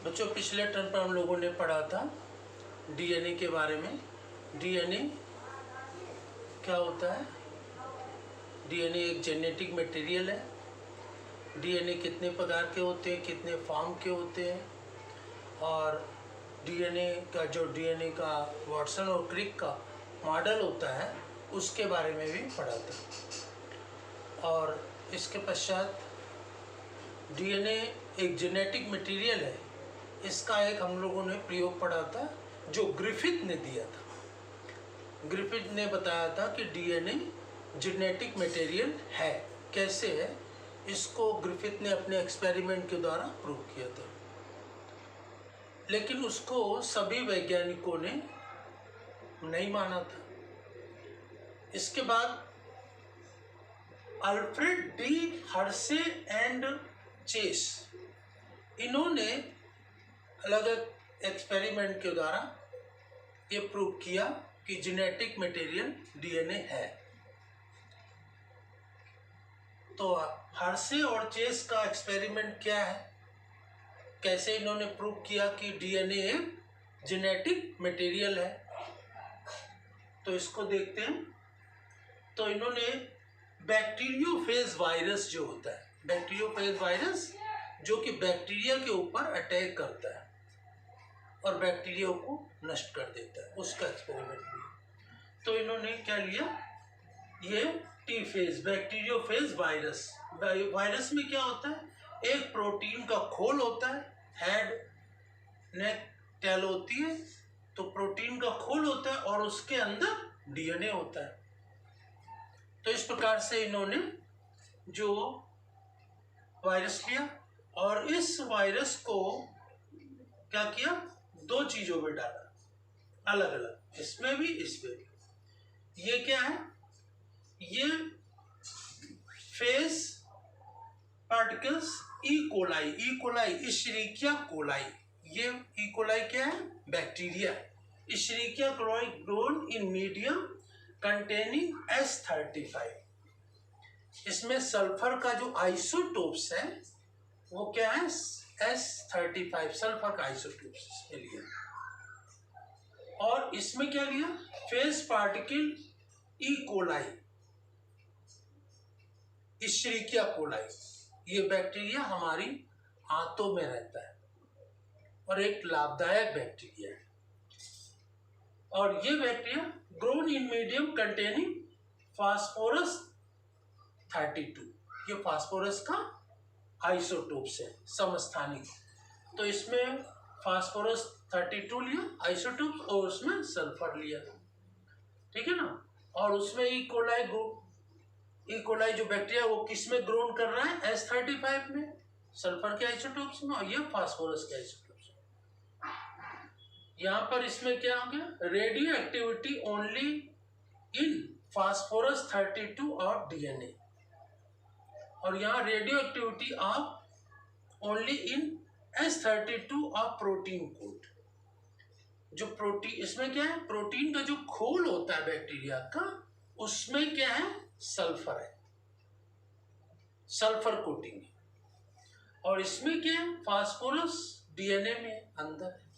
बच्चों पिछले टर्म पर हम लोगों ने पढ़ा था डीएनए के बारे में। डीएनए क्या होता है? डीएनए एक जेनेटिक मटेरियल है। डीएनए कितने प्रकार के होते हैं, कितने फॉर्म के होते हैं, और डीएनए का वाटसन और क्रिक का मॉडल होता है उसके बारे में भी पढ़ा था। और इसके पश्चात डीएनए एक जेनेटिक मटेरियल है, इसका एक हम लोगों ने प्रयोग पढ़ा था जो ग्रिफिथ ने दिया था। ग्रिफिथ ने बताया था कि डीएनए जेनेटिक मटेरियल है। कैसे है? इसको ग्रिफिथ ने अपने एक्सपेरिमेंट के द्वारा प्रूव किया था, लेकिन उसको सभी वैज्ञानिकों ने नहीं माना था। इसके बाद Alfred D Hershey and Chase, इन्होंने अलग अलग एक्सपेरिमेंट के द्वारा ये प्रूव किया कि जेनेटिक मटेरियल डीएनए है। तो हर्शे और चेस का एक्सपेरिमेंट क्या है, कैसे इन्होंने प्रूव किया कि डीएनए एक जेनेटिक मटेरियल है, तो इसको देखते हैं। तो इन्होंने बैक्टीरियोफेज वायरस जो होता है, बैक्टीरियोफेज वायरस जो कि बैक्टीरिया के ऊपर अटैक करता है और बैक्टीरिया को नष्ट कर देता है, उसका एक्सपेरिमेंट लिया। तो इन्होंने क्या लिया, ये T phase bacteriophage virus. Virus में क्या होता है, एक प्रोटीन का खोल होता है, हेड नेक टेल होती है, तो प्रोटीन का खोल होता है और उसके अंदर डीएनए होता है। तो इस प्रकार से इन्होंने जो वायरस लिया और इस वायरस को क्या किया, दो चीजों में डाला अलग अलग, इसमें भी इसमें भी। ये क्या है, ये phage particles E coli Escherichia coli, ये ई कोलाई क्या है, bacteria. Escherichia coli grown in medium containing S35। इसमें सल्फर का जो आइसोटोप्स है वो क्या है, S35 सल्फर का आइसोटोप्स इसमें लिया। और इसमें क्या लिया, phage particle E coli Escherichia coli. ये बैक्टीरिया हमारी आंतों में रहता है और एक लाभदायक बैक्टीरिया है। और ये bacteria grown in medium containing phosphorus 32, ये फास्फोरस का आइसोटोप्स है समस्थानिक। तो इसमें फास्फोरस 32 लिया आइसोटोप्स और उसमें सल्फर लिया, ठीक है ना। और उसमें ई कोलाई जो बैक्टीरिया वो किस में ग्रोन कर रहा है, S35 में, सल्फर के आइसोटोप्स में, और ये फास्फोरस के आइसोटोप्स में। यहाँ पर इसमें क्या हो गया, radio activity only in phosphorus 32 और डीएनए, और यहाँ radio activity of only in S32 और प्रोटीन कोड। जो प्रोटीन इसमें क्या है, प्रोटीन का जो खोल होता है बैक्टीरिया का, उसमें क्या है, सल्फर है, सल्फर कोटिंग है। और इसमें क्या है, फास्फोरस डीएनए में अंदर है।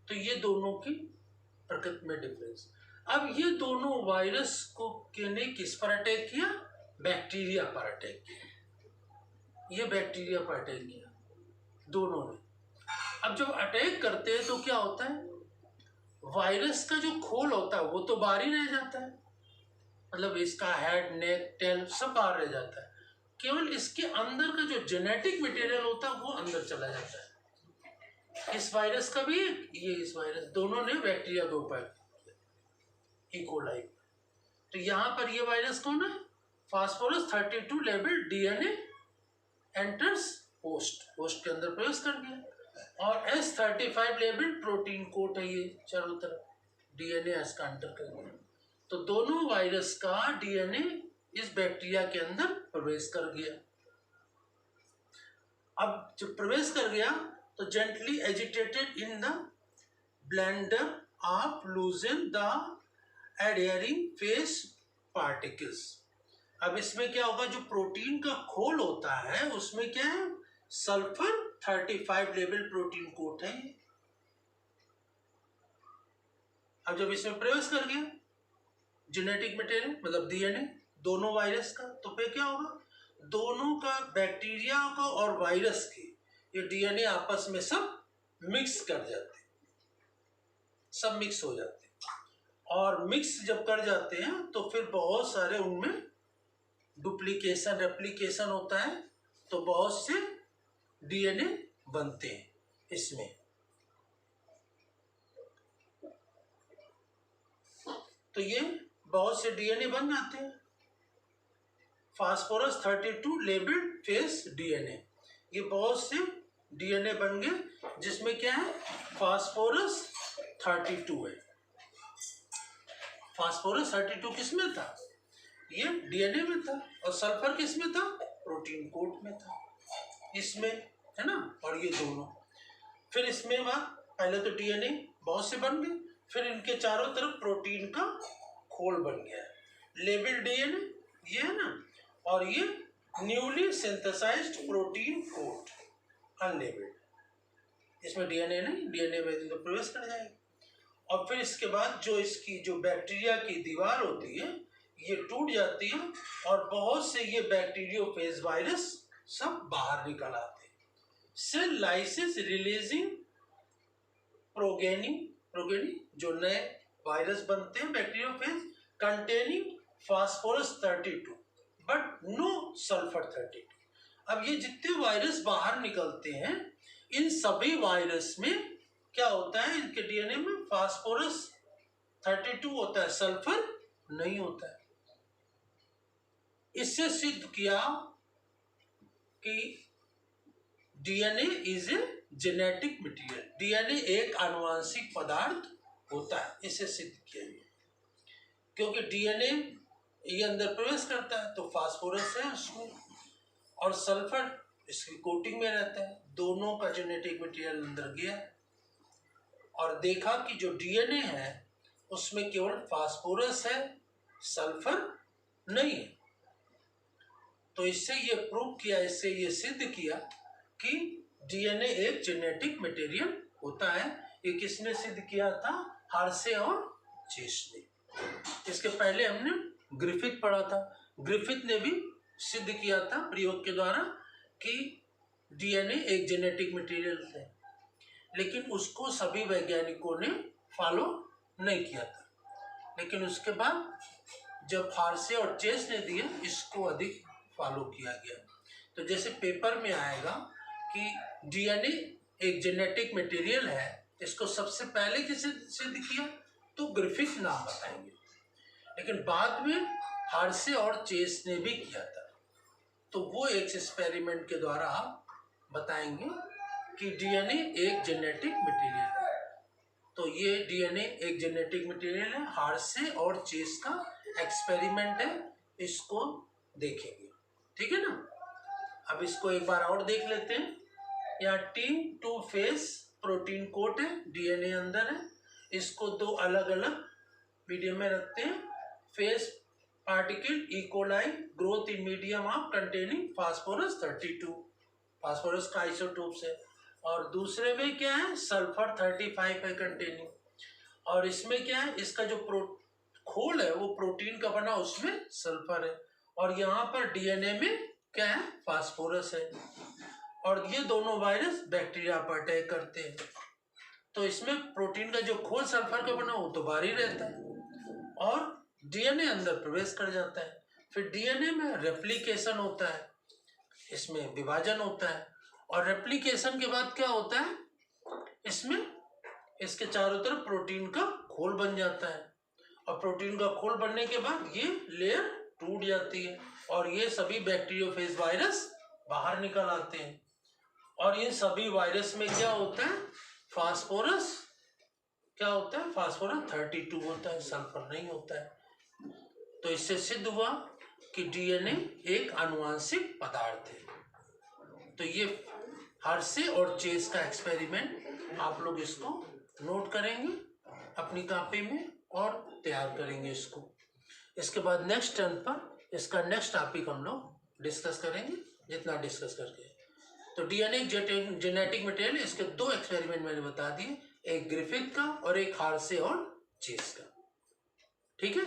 तो ये दोनों की प्रकृति में डिफरेंस। अब ये दोनों वायरस को ने किस पर अटैक किया, बैक्टीरिया पर अटैक किया। ये बैक्टीरिया पर अटैक किया दोनों ने। अब जब अटैक करते हैं तो क्या होता है, वायरस का जो खोल होता है वो तो बाहर ही रह जाता है, मतलब इसका हेड नेक टेल सब बाहर रह जाता है, केवल इसके अंदर का जो जेनेटिक मटेरियल होता है वो अंदर चला जाता है। इस वायरस का भी, ये इस वायरस, दोनों ने बैक्टीरिया के ऊपर ई कोलाई। तो यहाँ पर ये वायरस कौन है, phosphorus 32 level DNA enters host के अंदर प्रवेश कर गया, और S35 लेवल प्रोटीन कोट है, ये चारों तरफ डीएनए इसका एंटर कर गया। तो दोनों वायरस का डीएनए इस बैक्टीरिया के अंदर प्रवेश कर गया। अब जब प्रवेश कर गया तो gently agitated in the blender of लूजन the adhering face particles. अब इसमें क्या होगा, जो प्रोटीन का खोल होता है उसमें क्या है, सल्फर 35 लेबल प्रोटीन कोट है। अब जब इसमें प्रवेश कर गया जेनेटिक मटेरियल मतलब डीएनए दोनों वायरस का, तो फिर क्या होगा, दोनों का, बैक्टीरिया का और वायरस के, ये डीएनए आपस में सब मिक्स कर जाते हैं, सब मिक्स हो जाते हैं। और मिक्स जब कर जाते हैं तो फिर बहुत सारे उनमें डुप्लीकेशन रेप्लिकेशन होता है, तो बहुत से डीएनए बनते हैं इसमें। तो ये बहुत से डीएनए बन जाते हैं। फास्फोरस 32 लेबल्ड फेस डीएनए, ये बहुत से डीएनए बन गए जिसमें क्या है, फास्फोरस 32 है। फास्फोरस 32 किस में था, ये डीएनए में था, और सल्फर किस में था, प्रोटीन कोट में था, इसमें है ना। और ये दोनों फिर इसमें बाद पहले तो डीएनए बहुत से बन गए, फिर इनके चारों तरफ प्रोटीन का खोल बन गया, लेबल डीएनए ये है ना, और ये newly synthesised protein coat unlabelled, इसमें डीएनए नहीं, डीएनए में तो प्रवेश कर जाएगा। और फिर इसके बाद जो इसकी जो बैक्टीरिया की दीवार होती है ये टूट जाती है, और बहुत से ये बैक्टीरियोफेज वायरस सब बाहर निकल आते हैं। सेल लाइसिस रिलीजिंग प्रोगेनी जो नए वायरस बनते हैं bacteriophage containing phosphorus 32 but no sulphur 32। अब ये जितने वायरस बाहर निकलते हैं इन सभी वायरस में क्या होता है, इनके डीएनए में फास्फोरस 32 होता है, सल्फर नहीं होता है। इससे सिद्ध किया कि DNA is a genetic material, DNA एक आनुवंशिक पदार्थ होता है, इसे सिद्ध किया गया। क्योंकि डीएनए ये अंदर प्रवेश करता है तो फास्फोरस है उसमें, और सल्फर इसकी कोटिंग में रहता है, दोनों का जेनेटिक मटेरियल अंदर गया और देखा कि जो डीएनए है उसमें केवल फास्फोरस है, सल्फर नहीं है। तो इससे ये प्रूव किया, इससे ये सिद्ध किया कि डीएनए एक जेनेटिक मटेरियल होता है। ये किसने सिद्ध किया था, हार्शे और चेस ने। इसके पहले हमने ग्रिफिथ पढ़ा था, ग्रिफिथ ने भी सिद्ध किया था प्रयोग के द्वारा कि डीएनए एक जेनेटिक मटेरियल है, लेकिन उसको सभी वैज्ञानिकों ने फॉलो नहीं किया था। लेकिन उसके बाद जब हार्शे और चेस ने दिए इसको अधिक फॉलो किया गया। तो जैसे पेपर में आएगा कि डीएनए एक जेनेटिक मटेरियल है, इसको सबसे पहले किसे सिद्ध किया, तो ग्रिफिथ नाम बताएंगे, लेकिन बाद में हार्शे और चेस ने भी किया था। तो वो एक एक्सपेरिमेंट के द्वारा आप बताएंगे कि डीएनए एक जेनेटिक मटेरियल है। तो ये डीएनए एक जेनेटिक मटेरियल है, हार्शे और चेस का एक्सपेरिमेंट है, इसको देखेंगे, ठीक है ना। अब इसको एक बार और देख लेते हैं। यहाँ T2 फेस प्रोटीन कोट है, डीएनए अंदर है, इसको दो अलग अलग मीडियम में रखते हैं। Face particle E coli growth in medium of containing phosphorus 32, phosphorus का आइसोटोप्स है, और दूसरे में क्या है, सल्फर 35 है कंटेनिंग। और इसमें क्या है, इसका जो खोल है वो प्रोटीन का बना, उसमें सल्फर है, और यहाँ पर डीएनए में क्या है, फास्फोरस है। और ये दोनों वायरस बैक्टीरिया पर अटैक करते हैं, तो इसमें प्रोटीन का जो खोल सल्फर का बना वो तो बाहर ही रहता है और डीएनए अंदर प्रवेश कर जाता है। फिर डीएनए में रेप्लिकेशन होता है, इसमें विभाजन होता है, और रेप्लिकेशन के बाद क्या होता है, इसमें इसके चारों तरफ प्रोटीन का खोल बन जाता है, और प्रोटीन का खोल बनने के बाद ये लेयर टूट जाती है और ये सभी बैक्टीरियोफेज वायरस बाहर निकल आते हैं। और इन सभी वायरस में क्या होता है, फास्फोरस क्या होता है, फास्फोरस 32 होता है, सल्फर नहीं होता है। तो इससे सिद्ध हुआ कि डीएनए एक आनुवंशिक पदार्थ है। तो ये हार्शे और चेस का एक्सपेरिमेंट आप लोग इसको नोट करेंगे अपनी कॉपी में और तैयार करेंगे इसको। इसके बाद नेक्स्ट टर्न पर इसका नेक्स्ट टॉपिक हम लोग डिस्कस करेंगे, जितना डिस्कस करके तो डीएनए जेनेटिक मटेरियल, इसके दो एक्सपेरिमेंट मैंने बता दिए, एक ग्रिफिथ का और एक हार्से और चेस का। ठीक है।